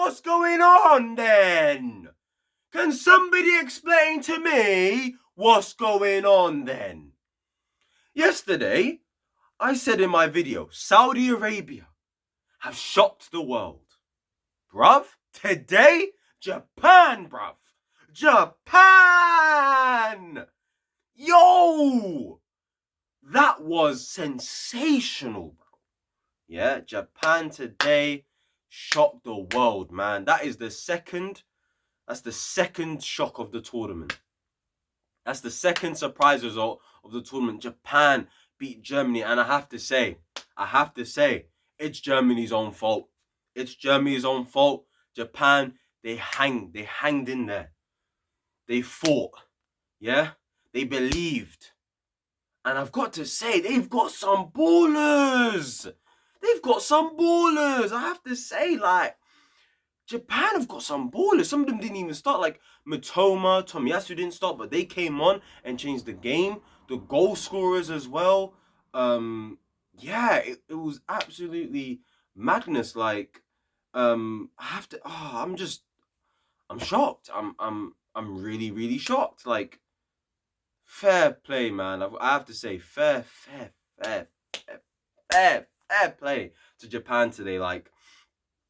what's going on then? Can somebody explain to me what's going on then? Yesterday, I said in my video, Saudi Arabia have shocked the world. Bruv, today, Japan, bruv. Japan! Yo! That was sensational, bro. Yeah, Japan today shocked the world, man. That's the second shock of the tournament. That's the second surprise result of the tournament. Japan beat Germany, and I have to say, it's Germany's own fault. It's Germany's own fault. Japan, they hanged in there. They fought, yeah? They believed. And I've got to say, they've got some ballers. I have to say, like, Japan have got some ballers. Some of them didn't even start. Like Mitoma, Tomiyasu didn't start, but they came on and changed the game. The goal scorers as well. Yeah, it was absolutely madness. Like, I have to. Oh, I'm shocked. I'm really, really shocked. Like, fair play, man. I have to say, fair play to Japan today. Like,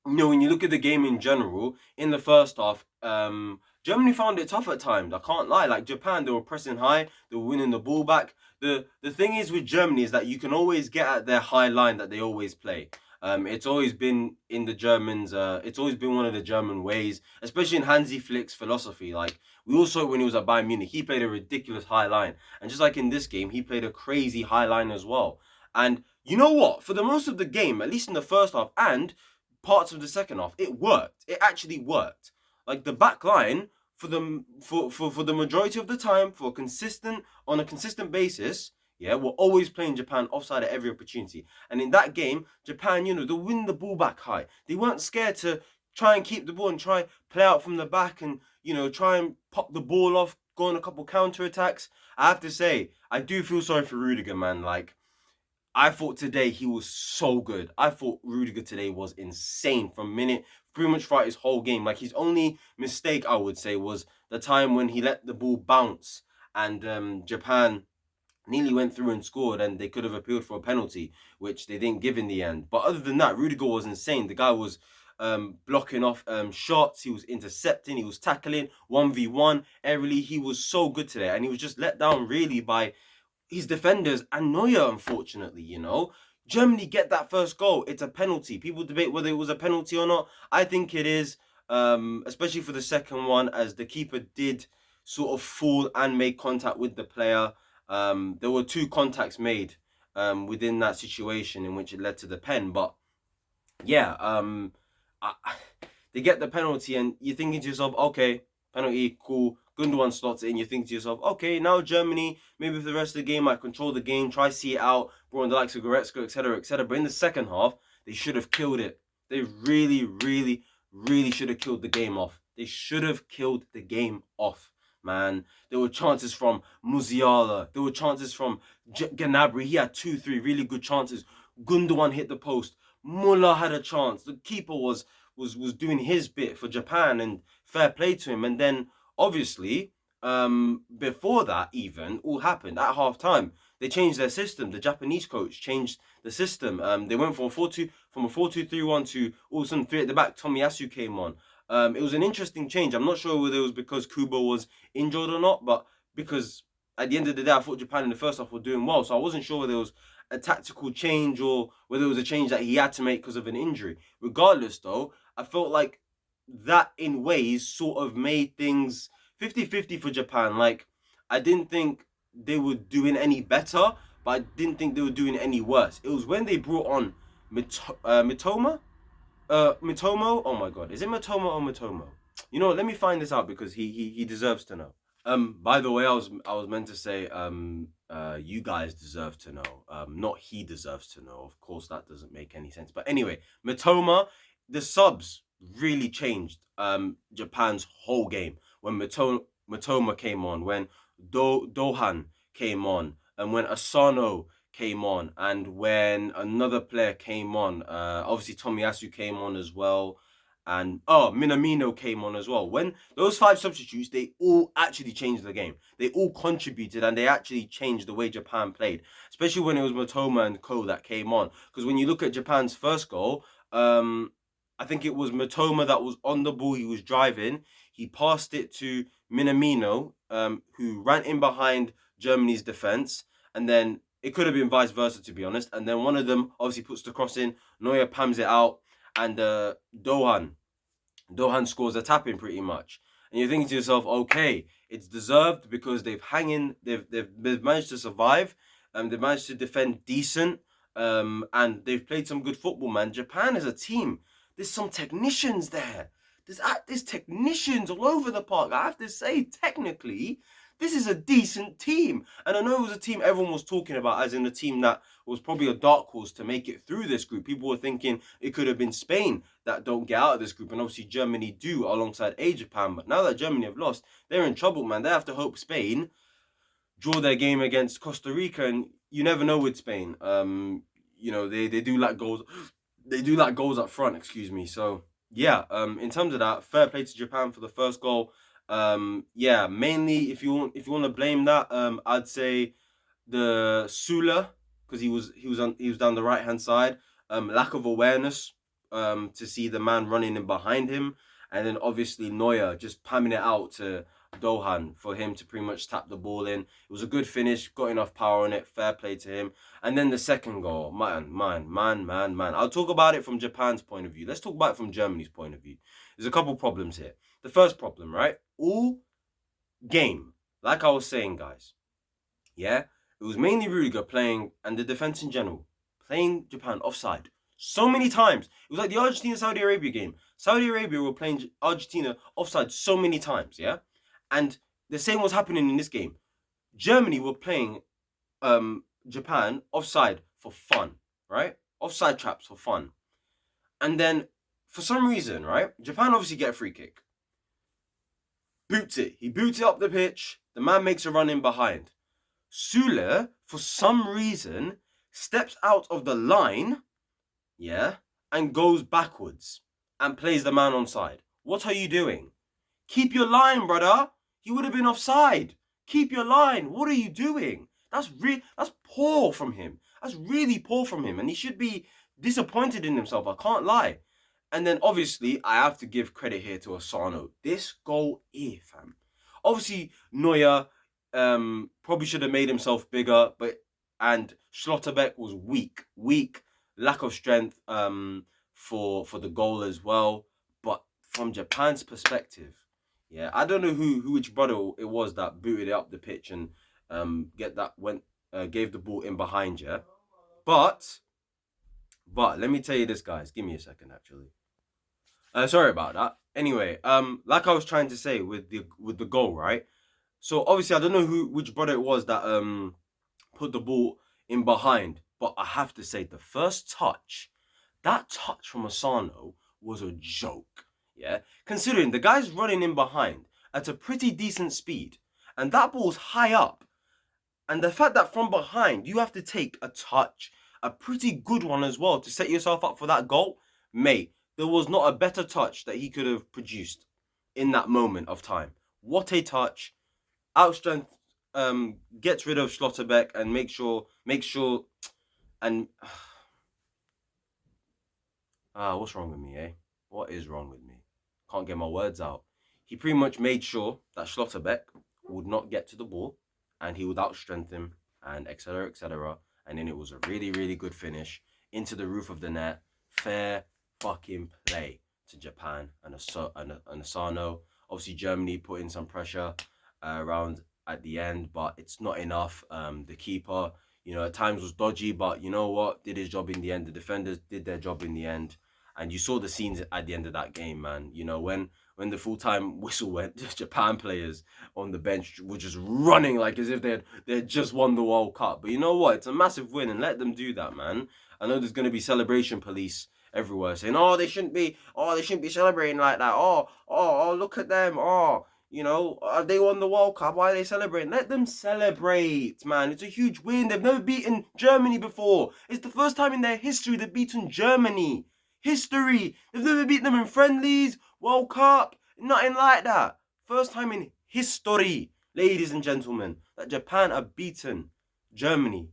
you know, when you look at the game in general, in the first half, Germany found it tough at times. I can't lie. Like Japan, they were pressing high, they were winning the ball back. The thing is with Germany is that you can always get at their high line that they always play. It's always been in the Germans. It's always been one of the German ways, especially in Hansi Flick's philosophy. Like we all saw it when he was at Bayern Munich. He played a ridiculous high line, and just like in this game, he played a crazy high line as well. And you know what? For the most of the game, at least in the first half and parts of the second half, it worked. It actually worked. Like the back line for the majority of the time, on a consistent basis, yeah, we're always playing Japan offside at every opportunity. And in that game, Japan, you know, they win the ball back high. They weren't scared to try and keep the ball and try play out from the back and, you know, try and pop the ball off, go on a couple counter attacks. I have to say, I do feel sorry for Rudiger, man. Like, I thought today he was so good. I thought Rudiger today was insane from minute, pretty much throughout his whole game. Like his only mistake, I would say, was the time when he let the ball bounce and Japan nearly went through and scored, and they could have appealed for a penalty, which they didn't give in the end. But other than that, Rudiger was insane. The guy was blocking off shots, he was intercepting, he was tackling 1v1 aerially. He was so good today, and he was just let down really by his defenders and Neuer, unfortunately, you know. Germany get that first goal. It's a penalty. People debate whether it was a penalty or not. I think it is, especially for the second one, as the keeper did sort of fall and make contact with the player. There were two contacts made within that situation in which it led to the pen. But yeah, they get the penalty, and you're thinking to yourself, okay, penalty, cool. Gundogan slots it in. You think to yourself, okay, now Germany, maybe for the rest of the game, might control the game, try see it out, brought on the likes of Goretzka, etc., etc. But in the second half, they should have killed it. They really, really, really should have killed the game off. They should have killed the game off, man. There were chances from Musiala. There were chances from Gnabry. He had 2-3 really good chances. Gundogan hit the post. Muller had a chance. The keeper was doing his bit for Japan, and fair play to him. And then obviously, before that even all happened at half time, they changed their system. The Japanese coach changed the system. They went from a 4-2-3-1 to all of a sudden 3 at the back. Tomiyasu came on. It was an interesting change. I'm not sure whether it was because Kubo was injured or not, but because at the end of the day, I thought Japan in the first half were doing well, so I wasn't sure whether it was a tactical change or whether it was a change that he had to make because of an injury. Regardless, though, I felt like that in ways sort of made things 50-50 for Japan. Like, I didn't think they were doing any better, but I didn't think they were doing any worse. It was when they brought on Mitoma? Mitomo? Oh my god, is it Mitoma or Mitomo? You know what, let me find this out because he deserves to know. By the way, I was meant to say you guys deserve to know. Not he deserves to know. Of course, that doesn't make any sense. But anyway, Mitoma, the subs really changed Japan's whole game when Matoma came on, when Dohan came on, and when Asano came on, and when another player came on. Obviously Tomiyasu came on as well, and Minamino came on as well. When those 5 substitutes, they all actually changed the game. They all contributed, and they actually changed the way Japan played, especially when it was Matoma and Co that came on. Because when you look at Japan's first goal, I think it was Matoma that was on the ball. He was driving. He passed it to Minamino, who ran in behind Germany's defense, and then it could have been vice versa, to be honest. And then one of them obviously puts the cross in. Neuer pams it out, and Dohan scores a tap in pretty much. And you're thinking to yourself, okay, it's deserved because they've managed to survive, they've managed to defend decent, and they've played some good football, man. Japan is a team. There's some technicians there. There's technicians all over the park. I have to say, technically, this is a decent team. And I know it was a team everyone was talking about, as in a team that was probably a dark horse to make it through this group. People were thinking it could have been Spain that don't get out of this group, and obviously Germany do alongside Japan. But now that Germany have lost, they're in trouble, man. They have to hope Spain draw their game against Costa Rica, and you never know with Spain. They do like goals. They do like goals up front. Excuse me. So yeah. In terms of that, fair play to Japan for the first goal. Yeah. Mainly, if you want to blame that, I'd say the Sula, because he was down the right hand side. Lack of awareness. To see the man running in behind him, and then obviously Neuer just pamming it out to Dohan for him to pretty much tap the ball in. It was a good finish, got enough power on it. Fair play to him. And then the second goal, man. I'll talk about it from Japan's point of view. Let's talk about it from Germany's point of view. There's a couple problems here. The first problem, right? All game, like I was saying, guys. Yeah, it was mainly Rudiger playing, and the defense in general, playing Japan offside so many times. It was like the Argentina-Saudi Arabia game. Saudi Arabia were playing Argentina offside so many times, yeah? And the same was happening in this game. Germany were playing Japan offside for fun, right? Offside traps for fun. And then, for some reason, right, Japan obviously get a free kick. Boots it. He boots it up the pitch. The man makes a run in behind. Sule, for some reason, steps out of the line, yeah, and goes backwards and plays the man onside. What are you doing? Keep your line, brother. He would have been offside. Keep your line. What are you doing? That's poor from him. That's really poor from him, and he should be disappointed in himself. I can't lie. And then obviously I have to give credit here to Asano. This goal here, fam. Obviously Neuer probably should have made himself bigger, and Schlotterbeck was weak, lack of strength for the goal as well. But from Japan's perspective, yeah, I don't know which brother it was that booted it up the pitch and gave the ball in behind you. But let me tell you this, guys. Give me a second, actually. Sorry about that. Anyway, like I was trying to say with the goal, right? So obviously I don't know which brother it was that put the ball in behind, but I have to say that touch from Asano was a joke. Yeah, considering the guy's running in behind at a pretty decent speed, and that ball's high up, and the fact that from behind you have to take a touch, a pretty good one as well, to set yourself up for that goal, mate. There was not a better touch that he could have produced in that moment of time. What a touch! Outstrength gets rid of Schlotterbeck and make sure and what's wrong with me, eh? What is wrong with me? Can't get my words out. He pretty much made sure that Schlotterbeck would not get to the ball, and he would outstrength him, and etc. etc. And then it was a really, really good finish into the roof of the net. Fair fucking play to Japan and Asano. Obviously, Germany put in some pressure around at the end, but it's not enough. The keeper, at times was dodgy, but you know what? Did his job in the end. The defenders did their job in the end. And you saw the scenes at the end of that game, man. When the full-time whistle went, Japan players on the bench were just running like as if they had just won the World Cup. But you know what? It's a massive win, and let them do that, man. I know there's going to be celebration police everywhere saying, they shouldn't be celebrating like that. Look at them. They won the World Cup. Why are they celebrating? Let them celebrate, man. It's a huge win. They've never beaten Germany before. It's the first time in their history they've beaten Germany. history. They've never beat them in friendlies, World Cup, nothing like that. First time in history, ladies and gentlemen, that Japan have beaten Germany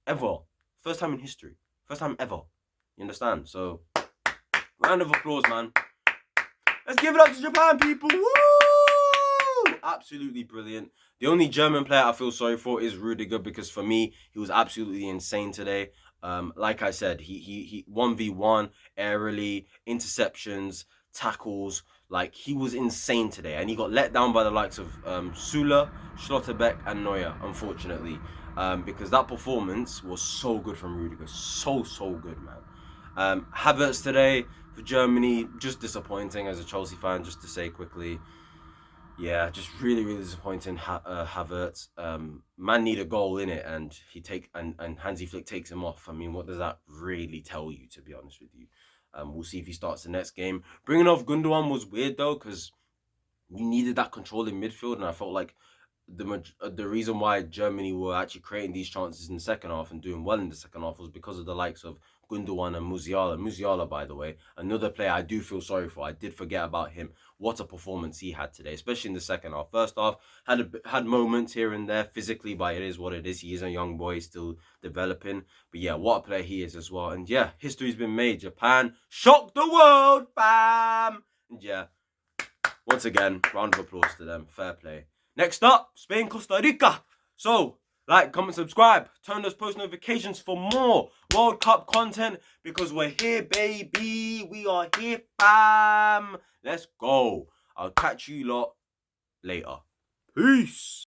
ever. First time in history. First time ever. You understand? So, round of applause, man. Let's give it up to Japan, people. Woo! Absolutely brilliant. The only German player I feel sorry for is Rudiger, because for me, he was absolutely insane today. Like I said, he 1v1, aerially, interceptions, tackles. Like, he was insane today. And he got let down by the likes of Süle, Schlotterbeck, and Neuer, unfortunately. Because that performance was so good from Rudiger. So good, man. Havertz today for Germany, just disappointing as a Chelsea fan, just to say quickly. Yeah, just really disappointing. Havertz, man, need a goal in it, and and Hansi Flick takes him off. I mean, what does that really tell you? To be honest with you, we'll see if he starts the next game. Bringing off Gundogan was weird though, because you needed that control in midfield, and I felt like the reason why Germany were actually creating these chances in the second half and doing well in the second half was because of the likes of Gundogan and Musiala. Musiala, by the way, another player I do feel sorry for. I did forget about him. What a performance he had today, especially in the second half. First half, had moments here and there physically, but it is what it is. He is a young boy, still developing. But yeah, what a player he is as well. And yeah, history's been made. Japan shocked the world, fam! And yeah, once again, round of applause to them. Fair play. Next up, Spain, Costa Rica. So, like, comment, subscribe. Turn those post notifications for more World Cup content, because we're here, baby. We are here, fam. Let's go. I'll catch you lot later. Peace.